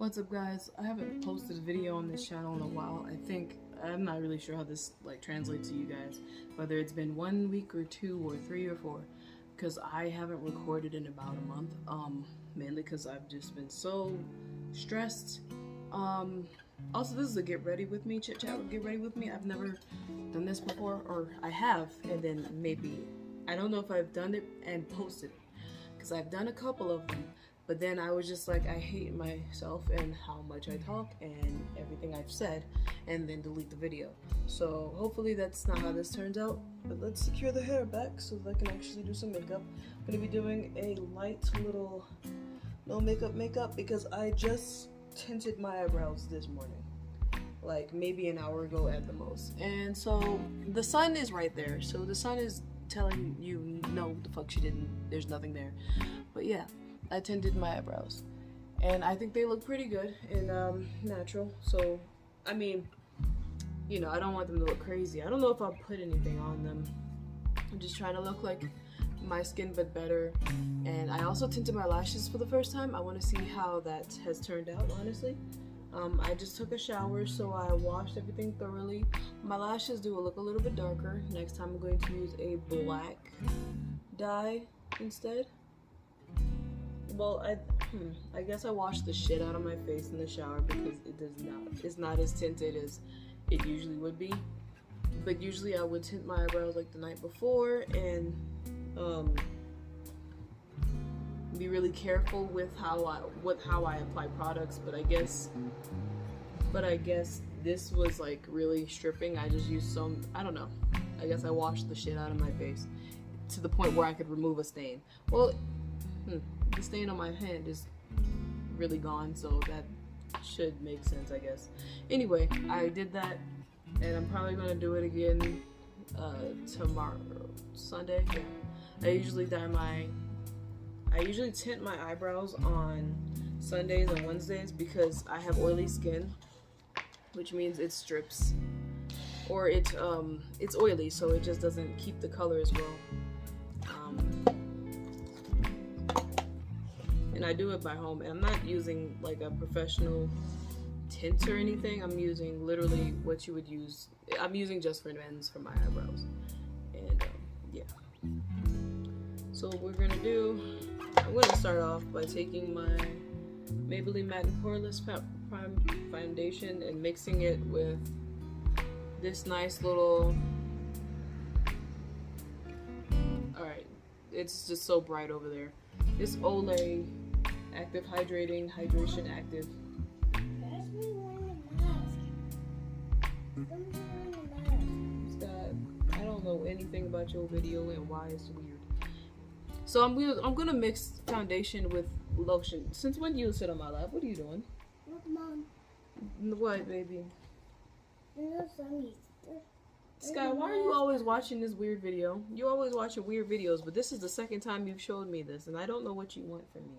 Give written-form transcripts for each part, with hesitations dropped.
What's up, guys? I haven't posted a video on this channel in a while. I'm not really sure how this translates to you guys, whether it's been 1 week or 2 or 3 or 4, because I haven't recorded in about a month, mainly because I've just been so stressed. Also, this is a get ready with me, chit-chat with get ready with me. I've never done this before, or I have, and then maybe, I don't know if I've done it and posted it, because I've done a couple of them. But then I was just like, I hate myself and how much I talk and everything I've said, and then delete the video. So hopefully that's not how this turns out. But let's secure the hair back so that I can actually do some makeup. I'm gonna be doing a light little no makeup because I just tinted my eyebrows this morning, like maybe an hour ago at the most. And so the sun is right there, so the sun is telling you no, the fuck she didn't, there's nothing there. But yeah, I tinted my eyebrows, and I think they look pretty good and natural. So, I mean, you know, I don't want them to look crazy. I don't know if I'll put anything on them. I'm just trying to look like my skin, but better. And I also tinted my lashes for the first time. I want to see how that has turned out, honestly. I just took a shower, so I washed everything thoroughly. My lashes do look a little bit darker. Next time I'm going to use a black dye instead. Well, I guess I washed the shit out of my face in the shower because it's not as tinted as it usually would be. But usually I would tint my eyebrows like the night before and be really careful with how I apply products. But I guess this was like really stripping. I just used some, I don't know. I guess I washed the shit out of my face to the point where I could remove a stain. Well, the stain on my hand is really gone, so that should make sense, I guess. Anyway, I did that, and I'm probably gonna do it again tomorrow, Sunday. Yeah. I usually tint my eyebrows on Sundays and Wednesdays because I have oily skin, which means it strips, or it's oily, so it just doesn't keep the color as well. And I do it by home, and I'm not using like a professional tint or anything. I'm using literally what you would use. I'm using just for men's for my eyebrows. And yeah. So what we're gonna do, I'm gonna start off by taking my Maybelline Matte and Poreless Prime Foundation and mixing it with this nice little, alright, it's just so bright over there. This Olay Active Hydration Active. It's got, I don't know anything about your video and why it's weird. So I'm gonna mix foundation with lotion. Since when do you sit on my lap? What are you doing? Look, Mom. What, baby? Sunny. Sky, why are you always watching this weird video? You always watching weird videos, but this is the second time you've showed me this, and I don't know what you want from me.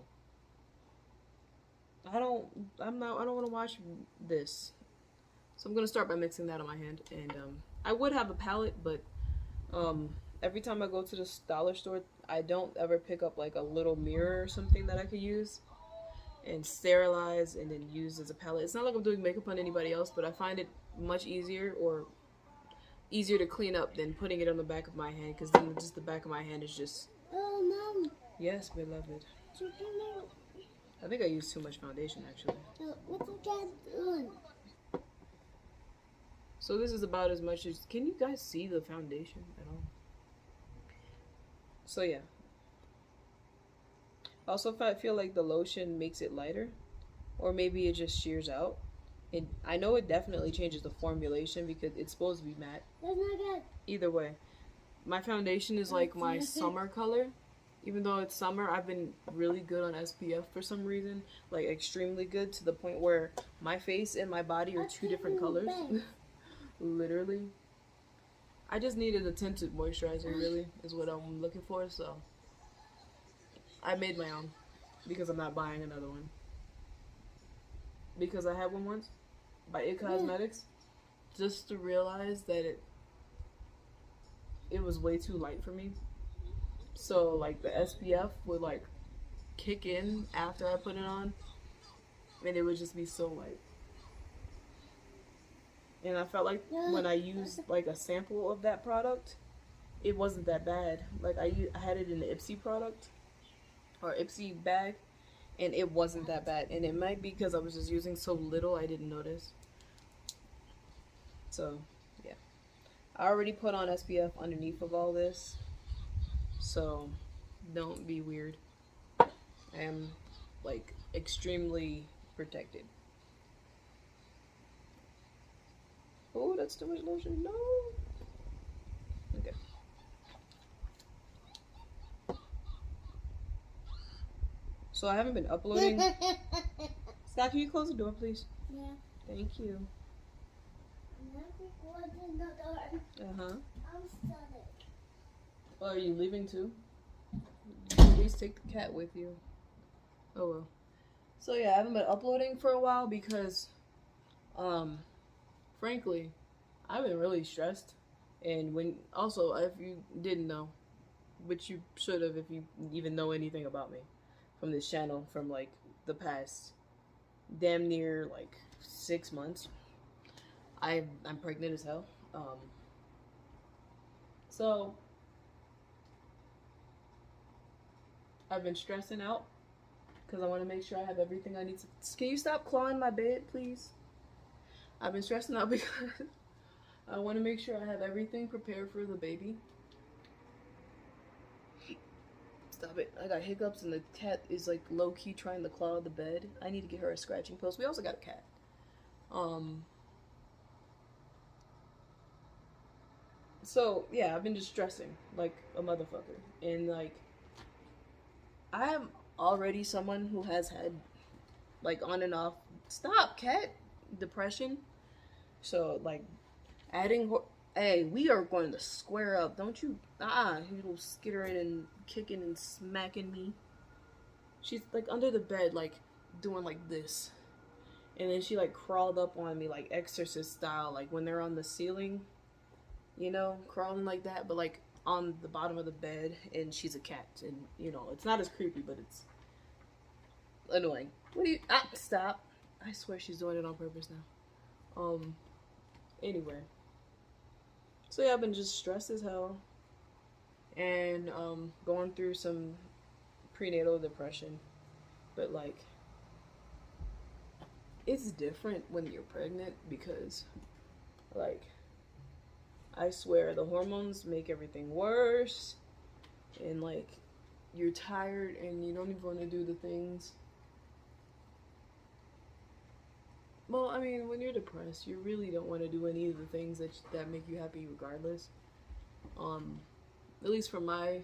I don't want to watch this. So I'm gonna start by mixing that on my hand, and I would have a palette, but every time I go to the dollar store, I don't ever pick up like a little mirror or something that I could use and sterilize and then use as a palette. It's not like I'm doing makeup on anybody else, but I find it much easier to clean up than putting it on the back of my hand, because then just the back of my hand is just... Oh, Mom. Yes, beloved. I think I used too much foundation, actually. What's the cat doing? So this is about as much as... Can you guys see the foundation at all? So yeah. Also, if I feel like the lotion makes it lighter, or maybe it just shears out. I know it definitely changes the formulation because it's supposed to be matte. That's not good. Either way, my foundation is like my summer color. Even though it's summer, I've been really good on SPF for some reason. Like extremely good, to the point where my face and my body are two different colors. Literally. I just needed a tinted moisturizer, really, is what I'm looking for. So I made my own because I'm not buying another one. Because I had one once by It Cosmetics, just to realize that it was way too light for me. So like the SPF would like kick in after I put it on, and it would just be so light. And I felt like when I used like a sample of that product, it wasn't that bad. Like I had it in the Ipsy product or Ipsy bag, and it wasn't that bad. And it might be because I was just using so little, I didn't notice. So yeah, I already put on SPF underneath of all this, so don't be weird. I am like extremely protected. Oh, that's too much lotion. No. Okay. So I haven't been uploading. Scott, can you close the door, please? Yeah. Thank you. I'm not recording the door. Uh-huh. I'm studying. Oh, are you leaving too? Please take the cat with you. Oh well. So yeah, I haven't been uploading for a while because, frankly, I've been really stressed. And also, if you didn't know, which you should have if you even know anything about me from this channel from like the past damn near like 6 months, I'm pregnant as hell. So I've been stressing out because I want to make sure I have everything I need to. Can you stop clawing my bed, please? I've been stressing out because I want to make sure I have everything prepared for the baby. Stop it. I got hiccups and the cat is like low-key trying to claw the bed. I need to get her a scratching post. We also got a cat. So yeah, I've been just stressing like a motherfucker. And like I am already someone who has had like on and off, stop cat, depression. So like adding hey, we are going to square up. Don't you you little skittering and kicking and smacking me. She's like under the bed like doing like this. And then she like crawled up on me like exorcist style, like when they're on the ceiling, you know, crawling like that, but like on the bottom of the bed. And she's a cat, and you know it's not as creepy, but it's annoying. What do you stop. I swear she's doing it on purpose now. Anyway, so yeah, I've been just stressed as hell and going through some prenatal depression, but like it's different when you're pregnant because like I swear the hormones make everything worse, and like you're tired and you don't even want to do the things. Well, I mean, when you're depressed, you really don't want to do any of the things that make you happy regardless. At least from my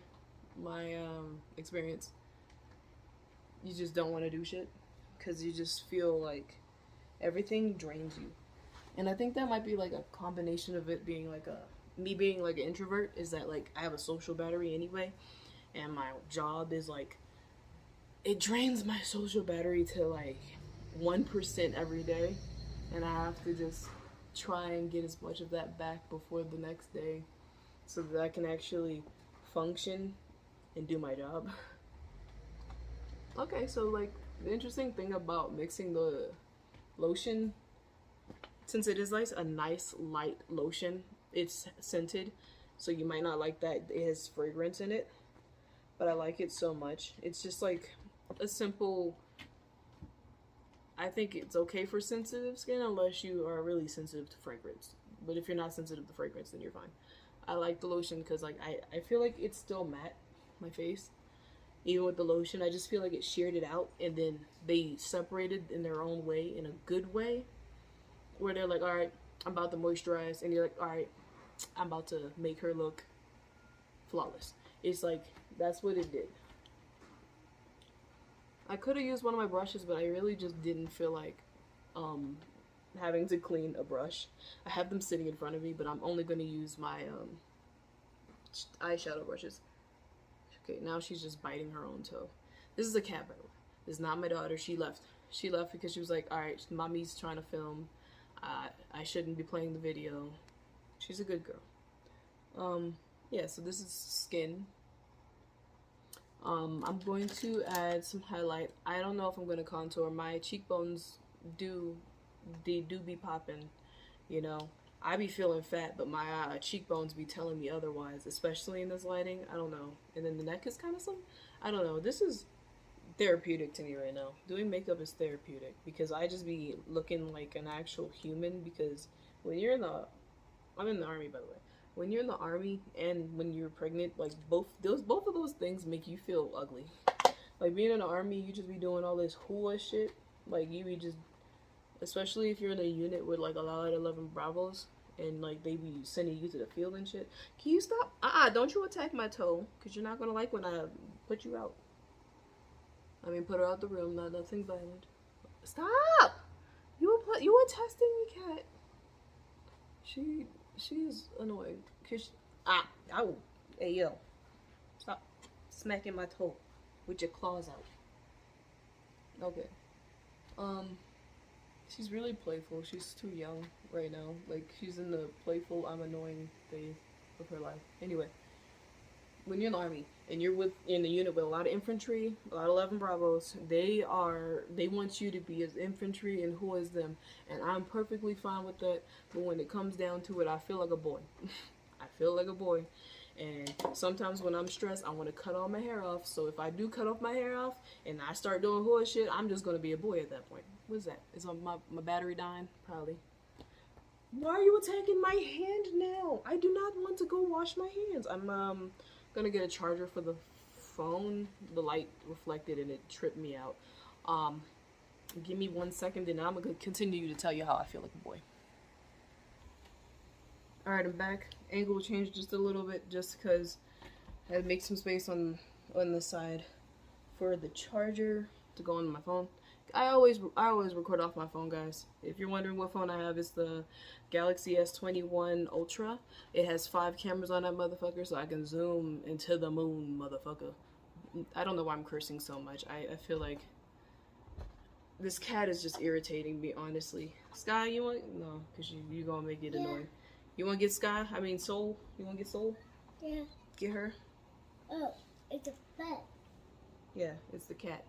experience, you just don't want to do shit because you just feel like everything drains you. And I think that might be like a combination of it being like me being like an introvert, is that like I have a social battery anyway, and my job is like, it drains my social battery to like 1% every day, and I have to just try and get as much of that back before the next day so that I can actually function and do my job. Okay, so like the interesting thing about mixing the lotion, since it is like a nice light lotion, it's scented, so you might not like that it has fragrance in it, but I like it so much. It's just like a simple, I think it's okay for sensitive skin unless you are really sensitive to fragrance. But if you're not sensitive to fragrance, then you're fine. I like the lotion because like I feel like it's still matte, my face. Even with the lotion, I just feel like it sheared it out, and then they separated in their own way, in a good way, where they're like, all right, I'm about to moisturize, and you're like, all right, I'm about to make her look flawless. It's like, that's what it did. I could have used one of my brushes, but I really just didn't feel like having to clean a brush. I have them sitting in front of me, but I'm only going to use my eyeshadow brushes. Okay, now she's just biting her own toe. This is a cat, by the way. This is not my daughter. She left. She left because she was like, all right, mommy's trying to film. I shouldn't be playing the video. She's a good girl. Yeah, so this is skin. I'm going to add some highlight. I don't know if I'm going to contour. My cheekbones they do be popping, you know. I be feeling fat, but my cheekbones be telling me otherwise, especially in this lighting. I don't know. And then the neck is kind of some, I don't know. This is therapeutic to me right now. Doing makeup is therapeutic because I just be looking like an actual human. Because when you're in the, I'm in the army, by the way. When you're in the army and when you're pregnant, like both of those things make you feel ugly. Like being in the army, you just be doing all this hula shit. Like you be just, especially if you're in a unit with like a lot of 11 Bravos and like they be sending you to the field and shit. Can you stop? Don't you attack my toe, because you're not gonna like when I put you out. I mean, put her out the room, nothing violent. Stop! You were testing me, cat. She's annoying. Ow. Hey, yo. Stop smacking my toe with your claws out. Okay. She's really playful. She's too young right now. Like, she's in the playful, I'm annoying phase of her life. Anyway, when you're in the army and you're in the unit with a lot of infantry, a lot of 11 Bravos, they want you to be as infantry and who is them. And I'm perfectly fine with that. But when it comes down to it, I feel like a boy. I feel like a boy. And sometimes when I'm stressed, I want to cut all my hair off. So if I do cut off my hair off and I start doing horse shit, I'm just going to be a boy at that point. What's that? Is my battery dying? Probably. Why are you attacking my hand now? I do not want to go wash my hands. I'm going to get a charger for the phone. The light reflected and it tripped me out. Give me 1 second and I'm going to continue to tell you how I feel like a boy. Alright, I'm back. Angle changed just a little bit just because I had to make some space on the side for the charger to go on my phone. I always record off my phone, guys. If you're wondering what phone I have, it's the Galaxy S21 Ultra. It has 5 cameras on that motherfucker, so I can zoom into the moon, motherfucker. I don't know why I'm cursing so much. I feel like this cat is just irritating me, honestly. Sky, you want? No, because you gonna make it annoying. You want to get Sky? I mean, Soul? You want to get Soul? Yeah. Get her? Oh, it's a pet. Yeah, it's the cat.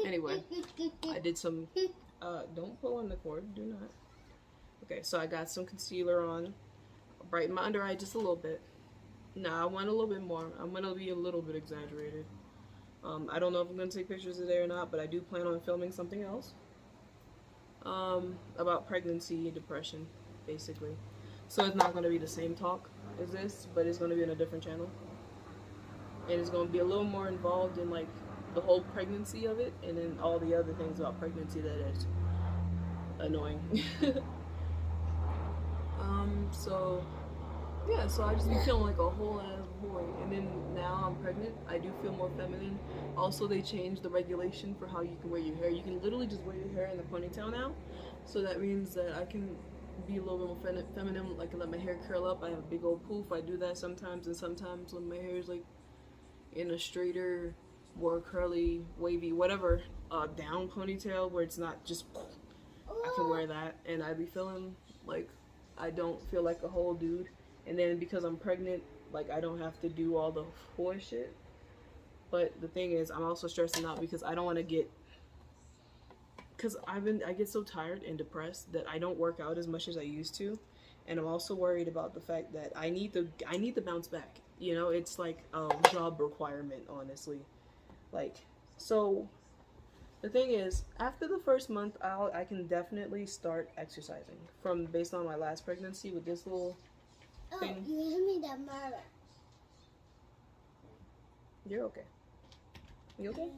Anyway, I did some, don't pull on the cord, do not. Okay, so I got some concealer on. Brighten my under eye just a little bit. Nah, I want a little bit more. I'm going to be a little bit exaggerated. I don't know if I'm going to take pictures today or not, but I do plan on filming something else. About pregnancy and depression, basically. So it's not going to be the same talk as this, but it's going to be on a different channel. And it's going to be a little more involved in, like, the whole pregnancy of it, and then all the other things about pregnancy that is annoying. So yeah, so I just be feeling like a whole ass boy, and then now I'm pregnant, I do feel more feminine. Also, they changed the regulation for how you can wear your hair. You can literally just wear your hair in a ponytail now, so that means that I can be a little bit more feminine. Like, let my hair curl up. I have a big old poof. I do that sometimes, and sometimes when my hair is like in a straighter, more curly, wavy, whatever, down ponytail where it's not just, I can wear that, and I be feeling like I don't feel like a whole dude. And then because I'm pregnant, like, I don't have to do all the horse shit. But the thing is, I'm also stressing out because I don't want to get, because I get so tired and depressed that I don't work out as much as I used to. And I'm also worried about the fact that I need to bounce back. You know, it's like a job requirement, honestly. Like, so the thing is, after the first month, I can definitely start exercising based on my last pregnancy with this little thing. You hand me that mirror. You're okay. You okay?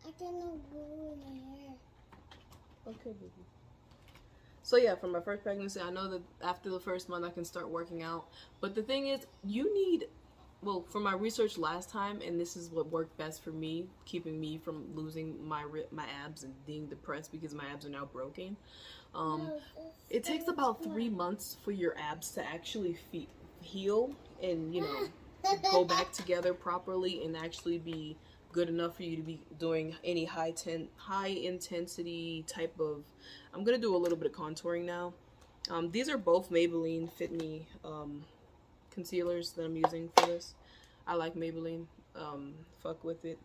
I cannot go in my hair. Okay, baby. So yeah, for my first pregnancy, I know that after the first month I can start working out. But the thing is, you need, well, for my research last time, and this is what worked best for me, keeping me from losing my abs and being depressed because my abs are now broken. It takes about 3 months for your abs to actually heal and, you know, go back together properly and actually be good enough for you to be doing any high intensity type of. I'm gonna do a little bit of contouring now. These are both Maybelline Fit Me concealers that I'm using for this. I like Maybelline. Fuck with it.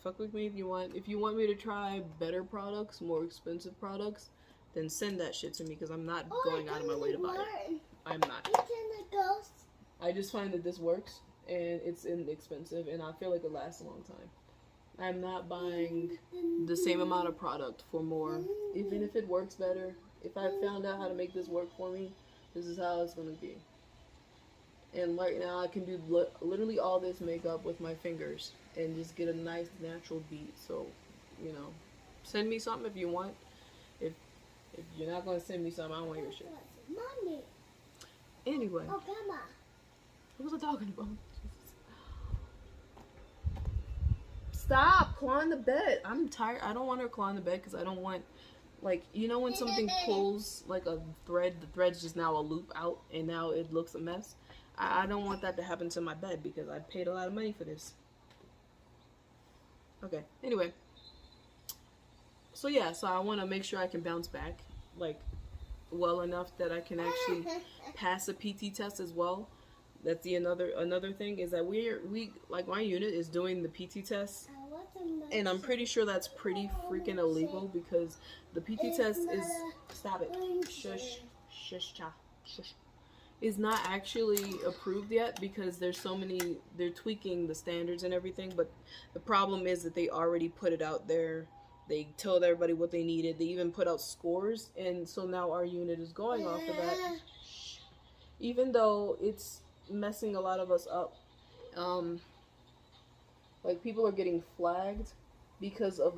Fuck with me if you want. If you want me to try better products, more expensive products, then send that shit to me because I'm not going out of my way to buy it. I'm not. I just find that this works and it's inexpensive and I feel like it lasts a long time. I'm not buying the same amount of product for more. Even if it works better, if I found out how to make this work for me, this is how it's going to be. And right now I can do literally all this makeup with my fingers and just get a nice natural beat. So, you know, send me something if you want. If you're not going to send me something, I don't want your shit. Mommy. Anyway. Oh, Grandma. What was I talking about? Stop clawing the bed. I'm tired. I don't want her clawing the bed because I don't want, like, you know when something pulls like a thread, the thread's just now a loop out and now it looks a mess. I don't want that to happen to my bed because I paid a lot of money for this. Okay, anyway. So yeah, so I want to make sure I can bounce back, like, well enough that I can actually pass a PT test as well. That's the another thing is that we like my unit is doing the PT test, and I'm pretty sure that's pretty freaking illegal because the PT test is stop it shush shush cha shush is not actually approved yet because there's so many, they're tweaking the standards and everything, but the problem is that they already put it out there. They told everybody what they needed. They even put out scores, and so now our unit is going off of that, even though it's messing a lot of us up. Like people are getting flagged because of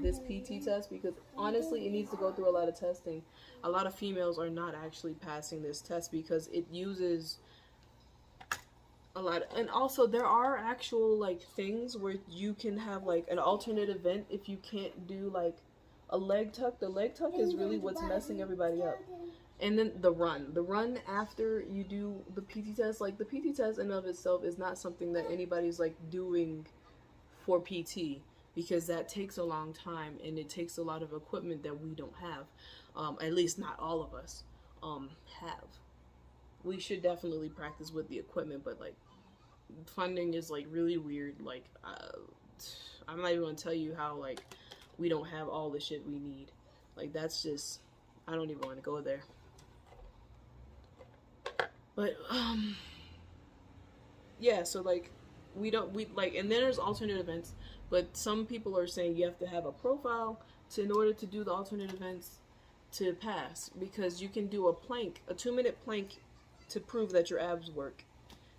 this PT test, because honestly it needs to go through a lot of testing. A lot of females are not actually passing this test because it uses a lot, and also there are actual like things where you can have like an alternate event if you can't do like a leg tuck. The leg tuck is really what's messing everybody up. And then the run after you do the PT test, like the PT test in and of itself is not something that anybody's like doing for PT, because that takes a long time and it takes a lot of equipment that we don't have. At least not all of us have. We should definitely practice with the equipment, but like funding is like really weird. Like I'm not even gonna tell you how like we don't have all the shit we need. Like that's just, I don't even want to go there. But yeah, so like we like, and then there's alternate events, but some people are saying you have to have a profile in order to do the alternate events to pass, because you can do a plank, a 2-minute plank, to prove that your abs work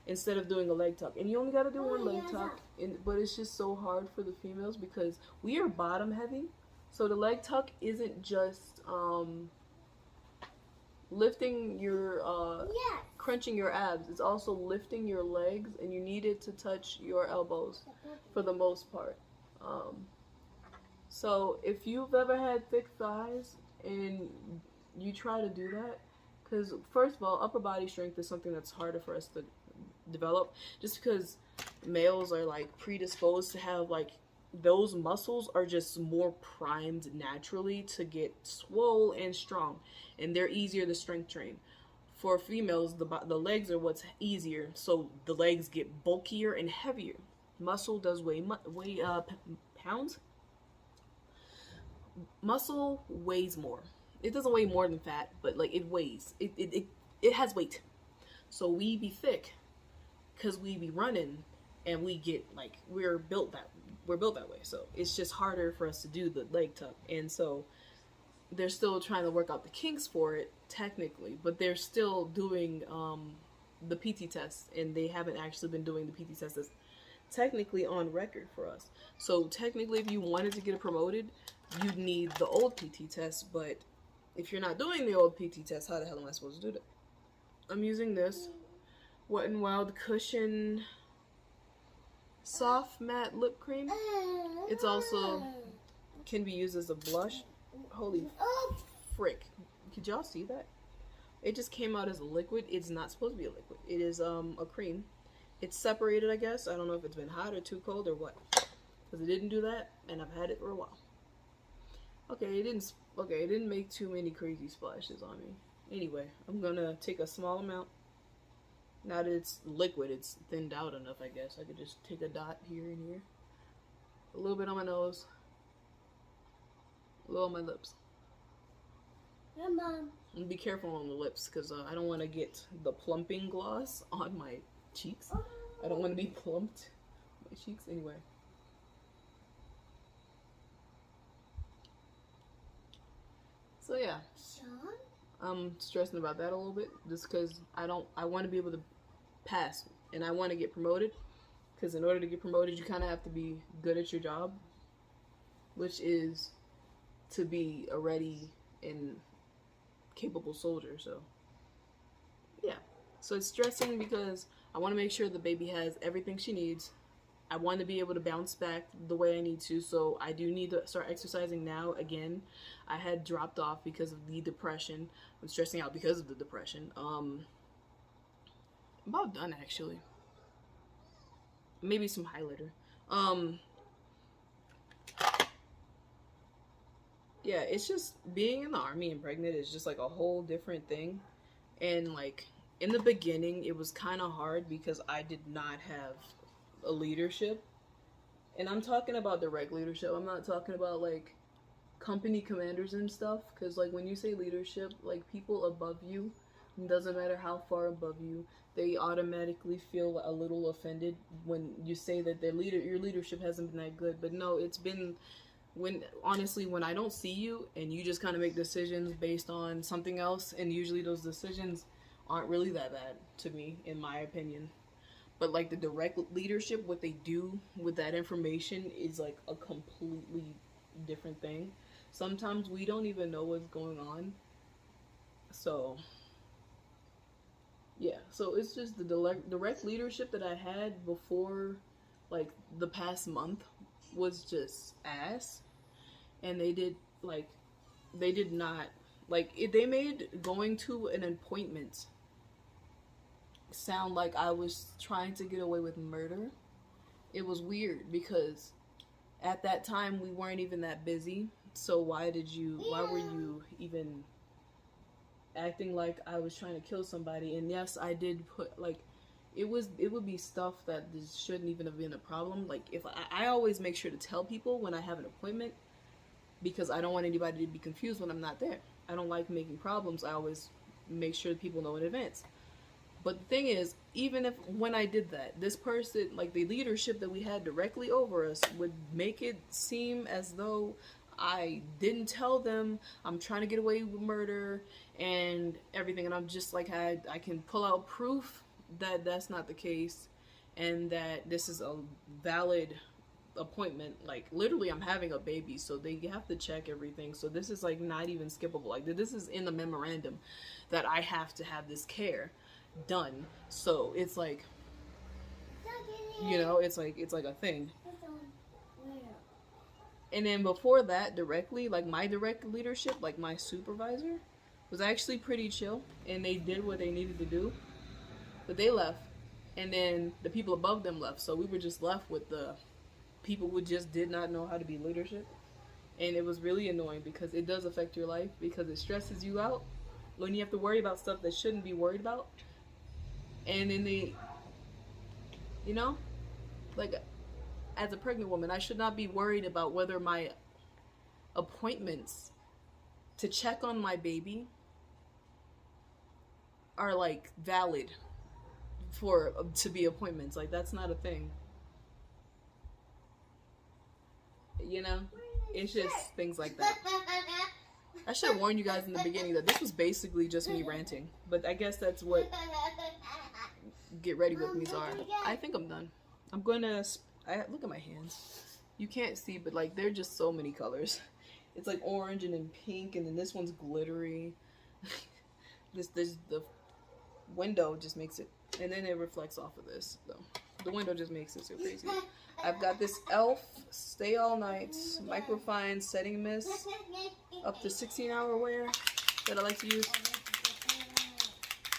instead of doing a leg tuck. And you only got to do one leg tuck, but it's just so hard for the females because we are bottom heavy. So the leg tuck isn't just lifting your crunching your abs, it's also lifting your legs, and you need it to touch your elbows for the most part. So if you've ever had thick thighs and you try to do that, because first of all, upper body strength is something that's harder for us to develop, just because males are like predisposed to have like those muscles are just more primed naturally to get swole and strong, and they're easier to strength train. For females, the legs are what's easier, so the legs get bulkier and heavier. Muscle does weigh pounds. Muscle weighs more. It doesn't weigh more than fat, but like it weighs. It has weight. So we be thick because we be running, and we get like we're built that way. So it's just harder for us to do the leg tuck, and so they're still trying to work out the kinks for it technically, but they're still doing the PT test, and they haven't actually been doing the PT test that's technically on record for us. So technically, if you wanted to get it promoted, you'd need the old PT test, but if you're not doing the old PT test, how the hell am I supposed to do that? I'm using this Wet n Wild Cushion Soft Matte Lip Cream. It's also can be used as a blush. Holy frick. Could y'all see that? It just came out as a liquid. It's not supposed to be a liquid. It is a cream. It's separated, I guess. I don't know if it's been hot or too cold or what, because it didn't do that, and I've had it for a while. Okay, it didn't make too many crazy splashes on me. Anyway, I'm gonna take a small amount Now that it's liquid, it's thinned out enough, I guess. I could just take a dot here and here. A little bit on my nose. A little on my lips. Yeah, Mom. And be careful on the lips, because I don't want to get the plumping gloss on my cheeks. I don't want to be plumped on my cheeks anyway. So yeah, Sean? I'm stressing about that a little bit, just because I want to be able to pass, and I want to get promoted, because in order to get promoted, you kind of have to be good at your job, which is to be a ready and capable soldier. So yeah, so it's stressing because I want to make sure the baby has everything she needs. I want to be able to bounce back the way I need to, so I do need to start exercising now again. I had dropped off because of the depression. I'm stressing out because of the depression. I'm about done actually. Maybe some highlighter. Yeah, it's just being in the army and pregnant is just like a whole different thing. And like in the beginning, it was kind of hard because I did not have a leadership. And I'm talking about direct leadership. I'm not talking about like company commanders and stuff, because like when you say leadership, like people above you, it doesn't matter how far above you, they automatically feel a little offended when you say that your leadership hasn't been that good. But no, it's been, when honestly, when I don't see you and you just kind of make decisions based on something else, and usually those decisions aren't really that bad to me, in my opinion. But like the direct leadership, what they do with that information is like a completely different thing. Sometimes we don't even know what's going on. So yeah, so it's just the direct leadership that I had before, like the past month, was just ass. And they did not, they made going to an appointment sound like I was trying to get away with murder. It was weird because at that time we weren't even that busy. So why were you even acting like I was trying to kill somebody? And yes, I did put it would be stuff that shouldn't even have been a problem. Like if I always make sure to tell people when I have an appointment, because I don't want anybody to be confused when I'm not there. I don't like making problems. I always make sure people know in advance. But the thing is, even if when I did that, this person, like the leadership that we had directly over us, would make it seem as though I didn't tell them I'm trying to get away with murder and everything. And I'm just like, I can pull out proof that that's not the case and that this is a valid appointment. Like literally I'm having a baby, so they have to check everything. So this is like not even skippable. Like this is in the memorandum that I have to have this care done. So it's like, you know, it's like a thing. And then before that, directly, like my direct leadership, like my supervisor, was actually pretty chill, and they did what they needed to do. But they left, and then the people above them left, so we were just left with the people who just did not know how to be leadership. And it was really annoying because it does affect your life, because it stresses you out when you have to worry about stuff that shouldn't be worried about. And then they, you know, like as a pregnant woman, I should not be worried about whether my appointments to check on my baby are like valid to be appointments. Like that's not a thing. You know, it's just things like that. I should have warned you guys in the beginning that this was basically just me ranting, but I guess that's what get ready with me's are. I think I'm done. I'm gonna look at my hands. You can't see, but like they're just so many colors. It's like orange and then pink, and then this one's glittery. this the window just makes it, and then it reflects off of this. So the window just makes it so crazy. I've got this e.l.f. Stay All Night Microfine Setting Mist, up to 16-hour wear, that I like to use.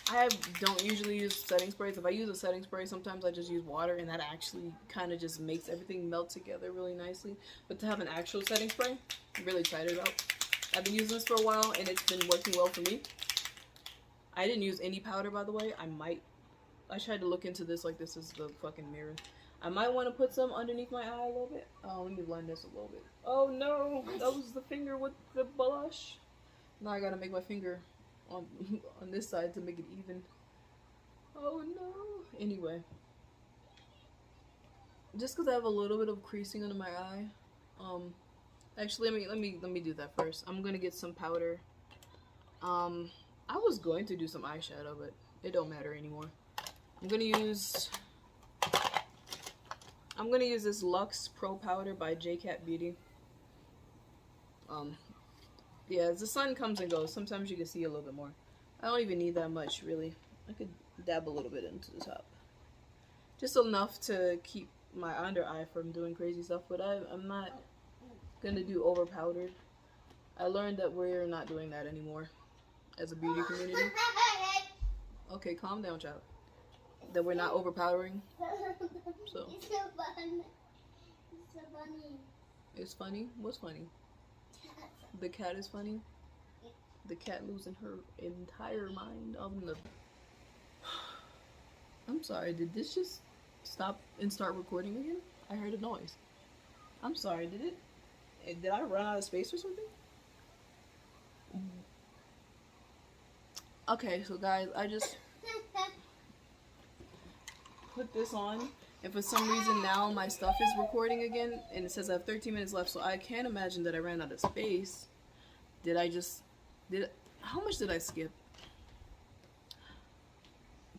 I don't usually use setting sprays. If I use a setting spray, sometimes I just use water, and that actually kind of just makes everything melt together really nicely. But to have an actual setting spray, I'm really excited about. I've been using this for a while, and it's been working well for me. I didn't use any powder, by the way. I might I tried to look into this like this is the fucking mirror. I might want to put some underneath my eye a little bit. Oh, let me blend this a little bit. Oh no, that was the finger with the blush. Now I gotta make my finger on this side to make it even. Oh no. Anyway, just because I have a little bit of creasing under my eye. Actually, let me do that first. I'm gonna get some powder. I was going to do some eyeshadow, but it don't matter anymore. I'm gonna use this Luxe Pro Powder by J-Cat Beauty. Yeah, as the sun comes and goes, sometimes you can see a little bit more. I don't even need that much, really. I could dab a little bit into the top. Just enough to keep my under eye from doing crazy stuff, but I'm not gonna do over powdered. I learned that we're not doing that anymore as a beauty community. Okay, calm down, child. That we're not overpowering. So. It's so fun. It's so funny. It's funny? What's funny? The cat is funny? The cat losing her entire mind on the... I'm sorry, did this just stop and start recording again? I heard a noise. I'm sorry, did it? Did I run out of space or something? Okay, so guys, I just put this on, and for some reason now my stuff is recording again, and it says I have 13 minutes left, so I can't imagine that I ran out of space. How much did I skip?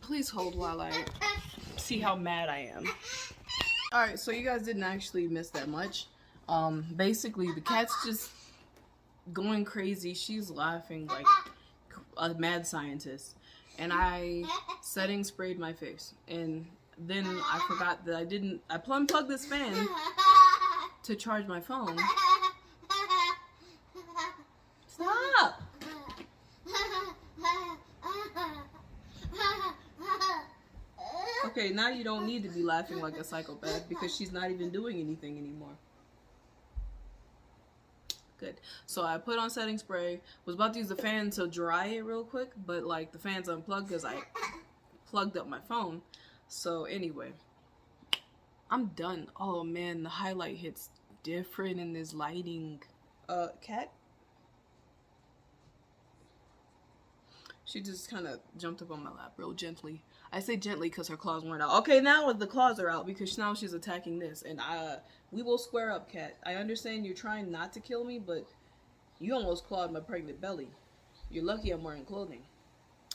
Please hold while I see how mad I am. Alright, so you guys didn't actually miss that much. Basically the cat's just going crazy. She's laughing like a mad scientist, and I setting sprayed my face, and then I forgot that I unplugged this fan to charge my phone. Stop! Okay, now you don't need to be laughing like a psychopath because she's not even doing anything anymore. Good. So I put on setting spray, was about to use the fan to dry it real quick, but like the fan's unplugged because I plugged up my phone. So anyway, I'm done. Oh man, the highlight hits different in this lighting. Cat? She just kind of jumped up on my lap real gently. I say gently because her claws weren't out. Okay, now the claws are out because now she's attacking this. And we will square up, Cat. I understand you're trying not to kill me, but you almost clawed my pregnant belly. You're lucky I'm wearing clothing.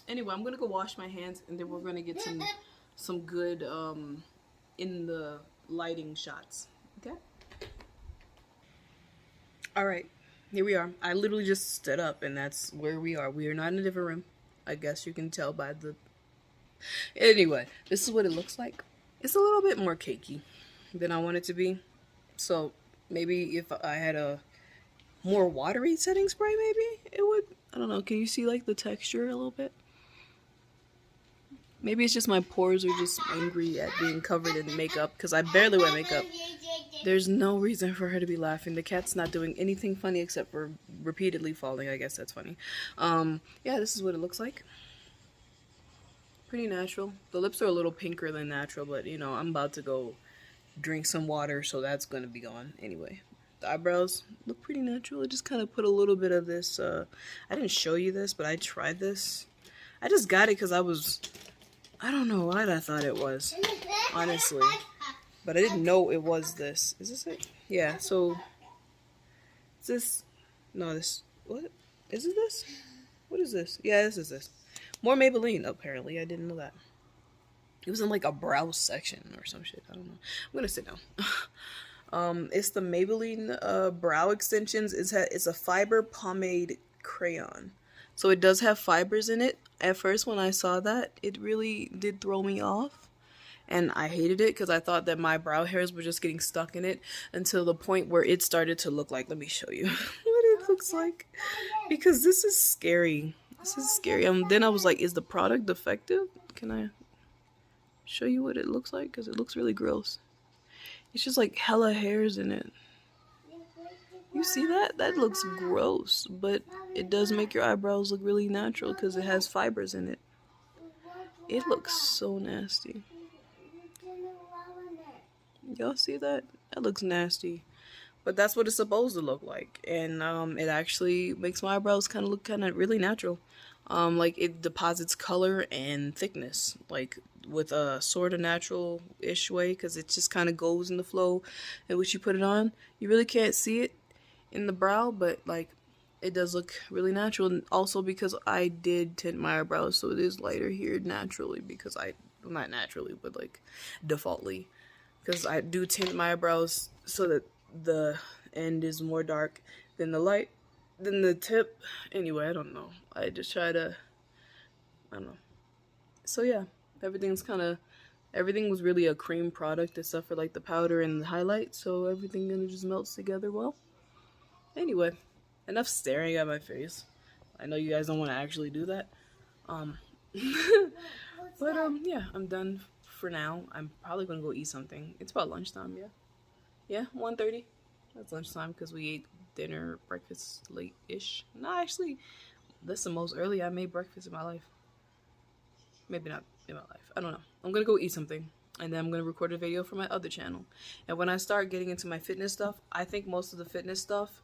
Anyway, I'm going to go wash my hands, and then we're going to get some good in the lighting shots. Okay? Alright, here we are. I literally just stood up, and that's where we are. We are not in a different room. I guess you can tell by the... Anyway, this is what it looks like. It's a little bit more cakey than I want it to be. So maybe if I had a more watery setting spray, maybe it would... I don't know. Can you see like the texture a little bit? Maybe it's just my pores are just angry at being covered in makeup because I barely wear makeup. There's no reason for her to be laughing. The cat's not doing anything funny except for repeatedly falling. I guess that's funny. Yeah, this is what it looks like. Pretty natural. The lips are a little pinker than natural, but you know, I'm about to go drink some water, so that's going to be gone. Anyway, the eyebrows look pretty natural. I just kind of put a little bit of this. I didn't show you this, but I tried this. I just got it because I don't know what I thought it was, honestly. But I didn't know it was this. Is this it? Yeah, so... Is this... No, this... What? Is it this? What is this? Yeah, this is this. More Maybelline, apparently. I didn't know that. It was in, like, a brow section or some shit. I don't know. I'm gonna sit down. It's the Maybelline brow extensions. It's a fiber pomade crayon. So it does have fibers in it. At first, when I saw that, it really did throw me off. And I hated it because I thought that my brow hairs were just getting stuck in it until the point where it started to look like, let me show you what it looks like. Because this is scary. This is scary. Then I was like, is the product defective? Can I show you what it looks like? Because it looks really gross. It's just like hella hairs in it. You see that? That looks gross. But it does make your eyebrows look really natural because it has fibers in it. It looks so nasty. Y'all see that? That looks nasty. But that's what it's supposed to look like. And it actually makes my eyebrows kind of look kind of really natural. Like it deposits color and thickness, like with a sort of natural-ish way, because it just kind of goes in the flow in which you put it on. You really can't see it in the brow, but like it does look really natural. And also because I did tint my eyebrows, so it is lighter here naturally, because well, not naturally, but like defaultly, because I do tint my eyebrows so that the end is more dark than the tip. Anyway, I don't know. I just try to, I don't know. So yeah, everything was really a cream product except for like the powder and the highlight, so everything kind of just melts together well. Anyway, enough staring at my face. I know you guys don't want to actually do that. But yeah, I'm done for now. I'm probably gonna go eat something. It's about lunchtime, yeah. Yeah, 1:30. That's lunchtime because we ate dinner, breakfast late-ish. No, actually, that's the most early I made breakfast in my life. Maybe not in my life. I don't know. I'm gonna go eat something, and then I'm gonna record a video for my other channel. And when I start getting into my fitness stuff, I think most of the fitness stuff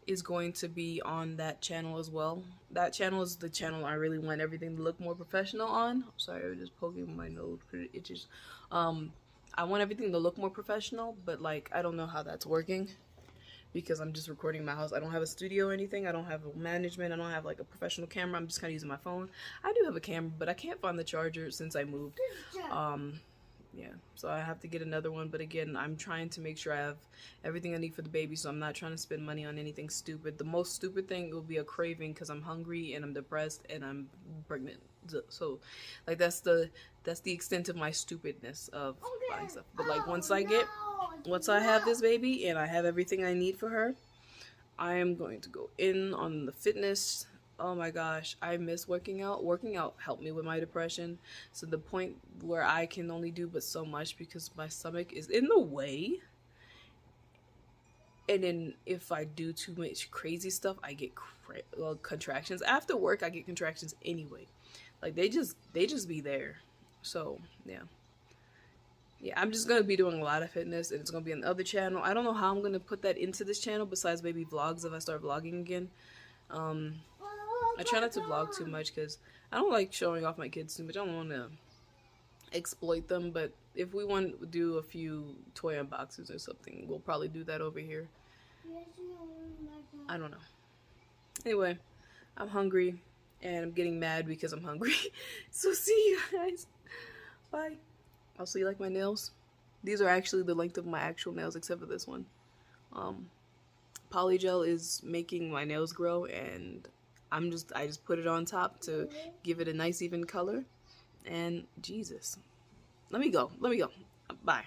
is going to be on that channel as well. That channel is the channel I really want everything to look more professional on. I'm sorry, I was just poking my nose because it itches. I want everything to look more professional, but like I don't know how that's working because I'm just recording in my house. I don't have a studio or anything. I don't have a management. I don't have like a professional camera. I'm just kind of using my phone. I do have a camera, but I can't find the charger since I moved. Yeah, so I have to get another one, but again, I'm trying to make sure I have everything I need for the baby, so I'm not trying to spend money on anything stupid. The most stupid thing will be a craving because I'm hungry and I'm depressed and I'm pregnant. So like that's the extent of my stupidness of buying stuff. But like once I have this baby and I have everything I need for her, I am going to go in on the fitness. Oh my gosh, I miss working out. Working out helped me with my depression. So the point where I can only do but so much because my stomach is in the way. And then if I do too much crazy stuff, I get contractions. After work, I get contractions anyway. Like they just be there. So yeah. Yeah, I'm just going to be doing a lot of fitness, and it's going to be on the other channel. I don't know how I'm going to put that into this channel besides maybe vlogs if I start vlogging again. I try not to vlog too much because I don't like showing off my kids too much. I don't want to exploit them, but if we want to do a few toy unboxings or something, we'll probably do that over here. I don't know. Anyway, I'm hungry, and I'm getting mad because I'm hungry. So see you guys. Bye. Also, you like my nails? These are actually the length of my actual nails, except for this one. Polygel is making my nails grow, and I just put it on top to give it a nice even color. And Jesus, let me go. Bye.